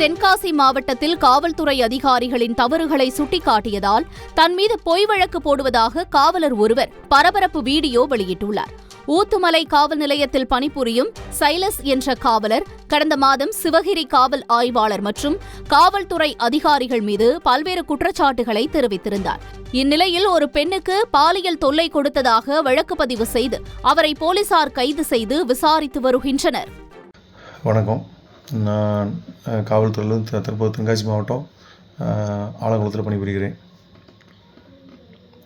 தென்காசி மாவட்டத்தில் காவல்துறை அதிகாரிகளின் தவறுகளை சுட்டிக்காட்டியதால் தன் மீது பொய் வழக்கு போடுவதாக காவலர் ஒருவர் பரபரப்பு வீடியோ வெளியிட்டுள்ளார். ஊத்துமலை காவல் நிலையத்தில் பணிபுரியும் சைலஸ் என்ற காவலர் கடந்த மாதம் சிவகிரி காவல் ஆய்வாளர் மற்றும் காவல்துறை அதிகாரிகள் மீது பல்வேறு குற்றச்சாட்டுகளை தெரிவித்திருந்தார். இந்நிலையில் ஒரு பெண்ணுக்கு பாலியல் தொல்லை கொடுத்ததாக வழக்கு பதிவு செய்து அவரை போலீசார் கைது செய்து விசாரித்து வருகின்றனர். வணக்கம். நான் காவல்துறையில் தற்போது தென்காசி மாவட்டம் ஆலங்குளத்தில் பணிபுரிகிறேன்.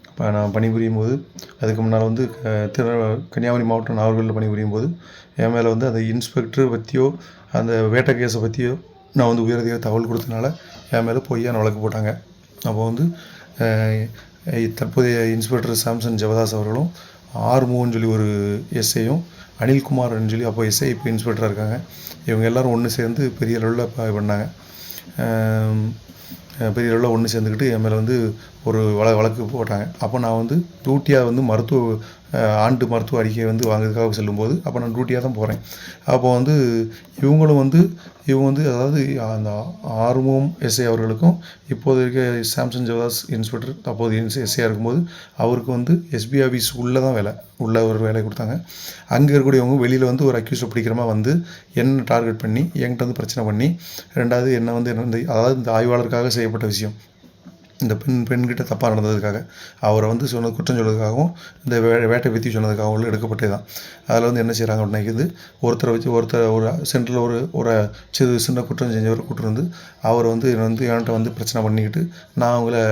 இப்போ நான் பணிபுரியும் போது அதுக்கு முன்னால் கன்னியாகுமரி மாவட்டம் நாகர்கோவிலில் பணிபுரியும் போது என் மேலே அந்த இன்ஸ்பெக்டர் பற்றியோ அந்த வேட்டை கேஸை பற்றியோ நான் உயரதிகாரி தகவல் கொடுத்தனால என் மேலே பொய்யான வழக்கு போட்டாங்க. அப்போ தற்போதைய இன்ஸ்பெக்டர் சாம்சன் ஜெவதாஸ் அவர்களும் ஆறுமுகன்னு சொல்லி ஒரு எஸ்ஐயும் அனில்குமார்னு சொல்லி அப்போ எஸ்ஐ இப்போ இன்ஸ்பெக்டராக இருக்காங்க. இவங்க எல்லோரும் ஒன்று சேர்ந்து பெரிய அளவில் பண்ணாங்க. பெரிய அளவில் ஒன்று சேர்ந்துக்கிட்டு என் மேலே ஒரு வழக்கு போட்டாங்க. அப்போ நான் டியூட்டியாக ஆண்டு மருத்துவ அறிக்கையை வாங்கிறதுக்காக செல்லும்போது அப்போ நான் டியூட்டியாக தான் போகிறேன். அப்போ இவங்க அதாவது அந்த ஆறுமுகம் எஸ்ஐ அவர்களுக்கும் இப்போது இருக்க சாம்சன் ஜெவதாஸ் இன்ஸ்பெக்டர் அப்போது எஸ்ஐயாக இருக்கும்போது அவருக்கு எஸ்பி ஆஃபீஸ் உள்ளே தான் உள்ள ஒரு வேலை கொடுத்தாங்க. அங்கே இருக்கக்கூடியவங்க வெளியில் ஒரு அக்யூஸை பிடிக்கிறமா என்ன டார்கெட் பண்ணி என்கிட்ட பிரச்சனை பண்ணி ரெண்டாவது என்ன அதாவது இந்த ஆய்வாளருக்காக செய்யப்பட்ட விஷயம் இந்த பெண்கிட்ட தப்பாக நடந்ததுக்காக அவரை குற்றம் சொல்வதற்காகவும் இந்த வேட்டை பற்றி சொன்னதுக்காகவும் எடுக்கப்பட்டே தான். அதில் என்ன செய்கிறாங்க அப்படின்னா ஒருத்தர் ஒரு சென்டரில் ஒரு சின்ன குற்றம் செஞ்சவரை கூட்டு அவர் என்கிட்ட பிரச்சனை பண்ணிக்கிட்டு நான் அவங்கள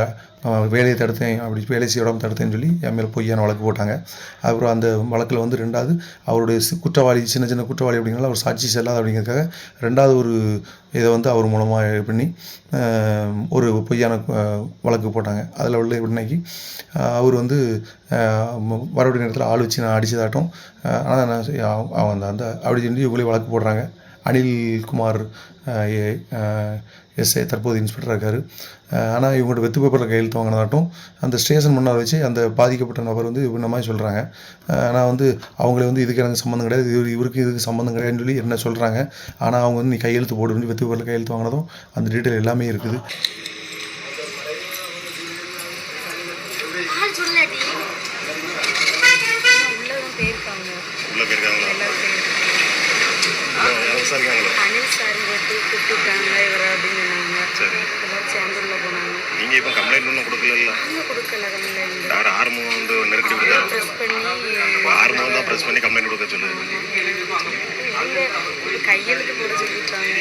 வேலையை தடுத்தேன், அப்படி வேலை செய்ய விடாமல் தடுத்தேன்னு சொல்லி என் மேலே பொய்யான வழக்கு போட்டாங்க. அப்புறம் அந்த வழக்கில் ரெண்டாவது அவருடைய குற்றவாளி சின்ன குற்றவாளி அப்படிங்கிறனால அவர் சாட்சி செல்லாது அப்படிங்கிறதுக்காக ரெண்டாவது ஒரு இதை அவர் மூலமாக பண்ணி ஒரு பொய்யான வழக்கு போட்டாங்க. அதில் உள்ள எப்படின்னாக்கி அவர் வரக்கூடிய நேரத்தில் ஆள் வச்சு நான் அடித்ததாட்டம். ஆனால் நான் அப்படி சொல்லி இவங்களே வழக்கு போடுறாங்க. அனில்குமார் எஸ்ஐ தற்போது இன்ஸ்பெக்டராக இருக்கார். ஆனால் இவங்கள்ட்ட வெத்து பேப்பரில் கையெழுத்து வாங்கினதாட்டும் அந்த ஸ்டேஷன் முன்னால் வச்சு அந்த பாதிக்கப்பட்ட நபர் இந்த மாதிரி சொல்கிறாங்க. ஆனால் அவங்களே இதுக்கு எனக்கு சம்மந்தம் கிடையாது, இவருக்கு இதுக்கு சம்மந்தம் கிடையாதுன்னு சொல்லி என்ன சொல்கிறாங்க. ஆனால் அவங்க நீ கையெழுத்து போடுன்னு வெத்து பேப்பரில் கையெழுத்து வாங்கினதும் அந்த டீட்டெயில் எல்லாமே இருக்குது. அனில் சார் கூப்பிட்டுட்டாங்க இவர் அப்படின்னு சொன்னாங்க. எல்லாரும் சேர்ந்து உள்ள போனாங்க. நீங்க இப்போ கம்ப்ளைண்ட் ஒன்றும் கொடுக்கல? கொடுக்கல கம்ப்ளைண்ட். யார் ஆர்மம் நெருக்கடி ஆர்மம் தான் ப்ரெஸ் பண்ணி கம்ப்ளைண்ட் கொடுக்க சொல்லுது. கையெழுத்து போட சொல்லிட்டாங்க.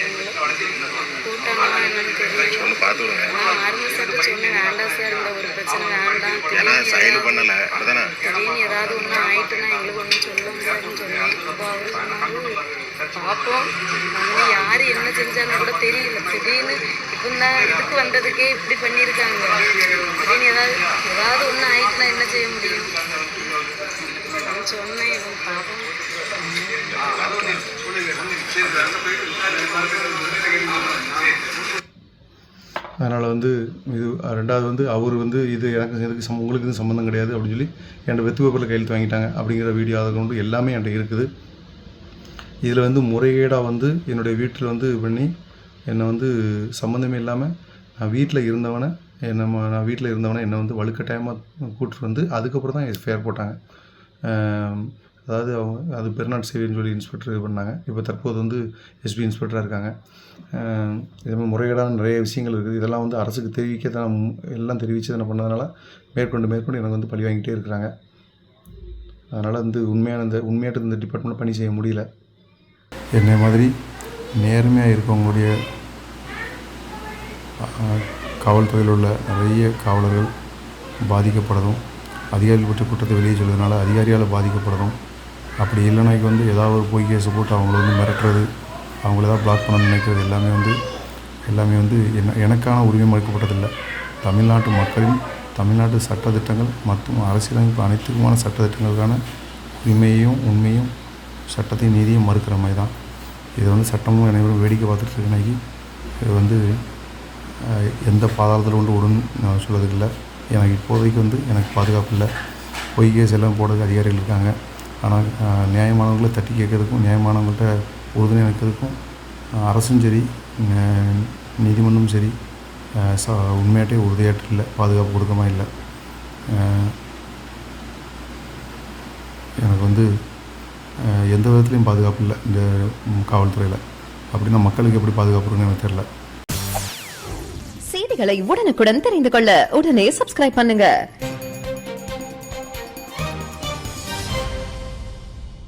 போட்டாங்களா என்னன்னு தெரியல. ஒன்று பார்த்து விடுங்க. நான் ஆர்மி சார் சொன்னேன் வேண்டாம் சார் இந்த ஒரு பிரச்சனை வேண்டாம். ஏன்னா சைடு பண்ணல அப்படிதானே. திடீர்னு ஏதாவது ஒன்று ஆயிட்டுன்னா எங்களுக்கு ஒன்றும் சொல்ல முடியாதுன்னு சொன்னாங்க. அப்போ அவரு சொன்னாங்க பார்ப்போம் யார் என்ன செஞ்சான்னு கூட தெரியல. திடீர்னு இப்போ தான் இதுக்கு வந்ததுக்கே இப்படி பண்ணியிருக்காங்க. திடீர்னு ஏதாவது ஒன்று ஆயிட்டுனா என்ன செய்ய முடியும் சொன்னேன். இவன் பாவம். அதனால் இது ரெண்டாவது அவர் இது எனக்கு உங்களுக்கு இது சம்மந்தம் கிடையாது அப்படின்னு சொல்லி என்கிட்ட வெத்து பேப்பரில் கையெழுத்து வாங்கிட்டாங்க அப்படிங்கிற வீடியோ அதை கொண்டு எல்லாமே என்கிட்ட இருக்குது. இதில் முறைகேடாக என்னுடைய வீட்டில் பண்ணி என்னை சம்மந்தமே இல்லாமல் நான் வீட்டில் இருந்தவனை என்னை வலுக்கட்டாயமாக கூப்பிட்டு அதுக்கப்புறம் தான் எஃப்ஐஆர் போட்டாங்க. அதாவது அது பெருநாட்டு சேவைன்னு சொல்லி இன்ஸ்பெக்டர் இது பண்ணாங்க. இப்போ தற்போது எஸ்பி இன்ஸ்பெக்டராக இருக்காங்க. இதுமாதிரி முறைகேடான நிறைய விஷயங்கள் இருக்குது. இதெல்லாம் அரசுக்கு தெரிவிக்க தான் எல்லாம் தெரிவித்து என்ன பண்ணதுனால மேற்கொண்டு எனக்கு பழி வாங்கிட்டே இருக்கிறாங்க. அதனால் உண்மையாட்டு இந்த டிபார்ட்மெண்ட்டில் பணி செய்ய முடியல. என்னை மாதிரி நேர்மையாக இருக்கவங்களுடைய காவல்துறையில் உள்ள நிறைய காவலர்கள் பாதிக்கப்படுறதும் அதிகாரிகள் பற்றி குற்றத்தை வெளியே சொல்வதனால அதிகாரியால் பாதிக்கப்படுறதும் அப்படி இல்லைனாக்கி ஏதாவது ஒரு பொய் கேஸை போட்டு அவங்கள மிரட்டுறது அவங்கள ஏதாவது பிளாக் பண்ணணும்னு நினைக்கிறது எல்லாமே எனக்கான உரிமை மறுக்கப்பட்டதில்லை. தமிழ்நாட்டு மக்களின் தமிழ்நாட்டு சட்டத்திட்டங்கள் மற்றும் அரசியலமைப்பு அனைத்துக்குமான சட்டத்திட்டங்களுக்கான உரிமையையும் உண்மையும் சட்டத்தையும் நீதியும் மறுக்கிற மாதிரி தான். இது சட்டமும் அனைவரும் வேடிக்கை பார்த்துட்டு இருக்கனாக்கி இது எந்த பாதாளத்தில் விடுன்னு நான் சொல்கிறதுக்கு இல்லை. எனக்கு இப்போதைக்கு எனக்கு பாதுகாப்பு இல்லை. பொய் கேஸ் எல்லாம் போடுறதுக்கு அதிகாரிகள் இருக்காங்க. ஆனால் நியாயமானவங்களை தட்டி கேட்கறதுக்கும் நியாயமானவங்கள்ட்ட உறுதுணை இருக்கிறதுக்கும் அரசும் சரி நீதிமன்றம் சரி உண்மையாட்டே உறுதியாட்டு இல்லை, பாதுகாப்பு கொடுக்கமா இல்லை. எனக்கு வந்து எந்த விதத்துலையும் பாதுகாப்பு இல்லை இந்த காவல்துறையில். அப்படின்னா மக்களுக்கு எப்படி பாதுகாப்பு இருக்குன்னு எனக்கு தெரியல. செய்திகளை உடனுக்குடன் தெரிந்து கொள்ள உடனே சப்ஸ்கிரைப் பண்ணுங்க.